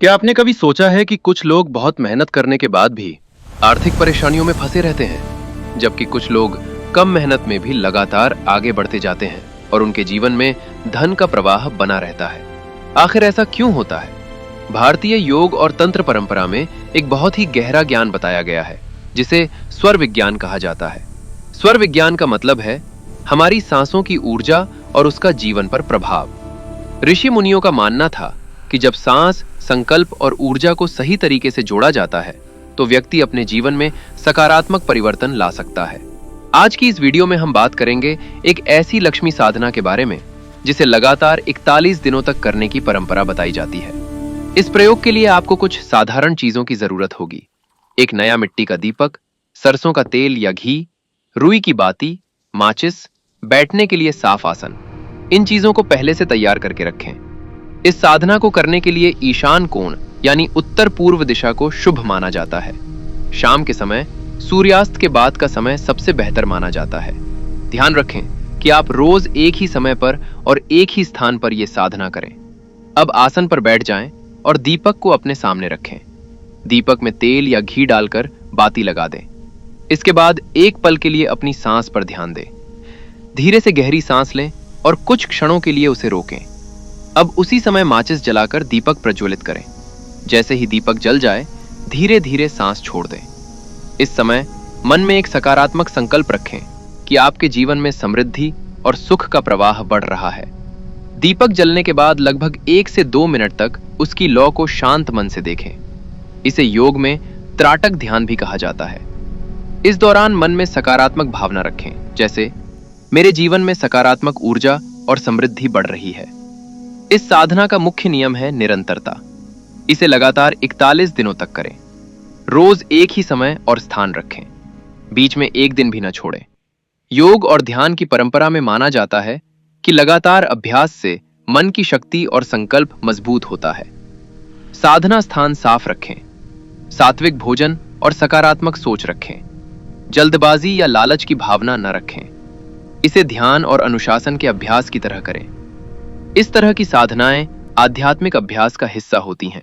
क्या आपने कभी सोचा है कि कुछ लोग बहुत मेहनत करने के बाद भी आर्थिक परेशानियों में फंसे रहते हैं, जबकि कुछ लोग कम मेहनत में भी लगातार आगे बढ़ते जाते हैं और उनके जीवन में धन का प्रवाह बना रहता है। आखिर ऐसा क्यों होता है? भारतीय योग और तंत्र परंपरा में एक बहुत ही गहरा ज्ञान बताया गया है, जिसे स्वर विज्ञान कहा जाता है। स्वर विज्ञान का मतलब है हमारी सांसों की ऊर्जा और उसका जीवन पर प्रभाव। ऋषि मुनियों का मानना था कि जब सांस, संकल्प और ऊर्जा को सही तरीके से जोड़ा जाता है तो व्यक्ति अपने जीवन में सकारात्मक परिवर्तन ला सकता है। आज की इस वीडियो में हम बात करेंगे एक ऐसी लक्ष्मी साधना के बारे में जिसे लगातार 41 दिनों तक करने की परंपरा बताई जाती है। इस प्रयोग के लिए आपको कुछ साधारण चीजों की जरूरत होगी। एक नया मिट्टी का दीपक, सरसों का तेल या घी, रुई की बाती, माचिस, बैठने के लिए साफ आसन। इन चीजों को पहले से तैयार करके रखें। इस साधना को करने के लिए ईशान कोण यानी उत्तर पूर्व दिशा को शुभ माना जाता है। शाम के समय सूर्यास्त के बाद का समय सबसे बेहतर माना जाता है। ध्यान रखें कि आप रोज एक ही समय पर और एक ही स्थान पर यह साधना करें। अब आसन पर बैठ जाएं और दीपक को अपने सामने रखें। दीपक में तेल या घी डालकर बाती लगा दें। इसके बाद एक पल के लिए अपनी सांस पर ध्यान दें। धीरे से गहरी सांस लें और कुछ क्षणों के लिए उसे रोकें। अब उसी समय माचिस जलाकर दीपक प्रज्वलित करें। जैसे ही दीपक जल जाए, धीरे धीरे सांस छोड़ दें। इस समय मन में एक सकारात्मक संकल्प रखें कि आपके जीवन में समृद्धि और सुख का प्रवाह बढ़ रहा है। दीपक जलने के बाद लगभग 1 से 2 मिनट तक उसकी लौ को शांत मन से देखें। इसे योग में त्राटक ध्यान भी कहा जाता है। इस दौरान मन में सकारात्मक भावना रखें, जैसे मेरे जीवन में सकारात्मक ऊर्जा और समृद्धि बढ़ रही है। इस साधना का मुख्य नियम है निरंतरता। इसे लगातार 41 दिनों तक करें। रोज एक ही समय और स्थान रखें। बीच में एक दिन भी न छोड़ें। योग और ध्यान की परंपरा में माना जाता है कि लगातार अभ्यास से मन की शक्ति और संकल्प मजबूत होता है। साधना स्थान साफ रखें। सात्विक भोजन और सकारात्मक सोच रखें। जल्दबाजी या लालच की भावना न रखें। इसे ध्यान और अनुशासन के अभ्यास की तरह करें। इस तरह की साधनाएं आध्यात्मिक अभ्यास का हिस्सा होती हैं।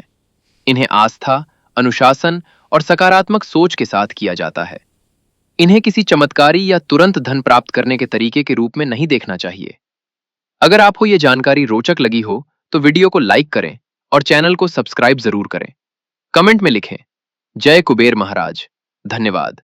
इन्हें आस्था, अनुशासन और सकारात्मक सोच के साथ किया जाता है। इन्हें किसी चमत्कारी या तुरंत धन प्राप्त करने के तरीके के रूप में नहीं देखना चाहिए। अगर आपको यह जानकारी रोचक लगी हो तो वीडियो को लाइक करें और चैनल को सब्सक्राइब जरूर करें। कमेंट में लिखें, जय कुबेर महाराज। धन्यवाद।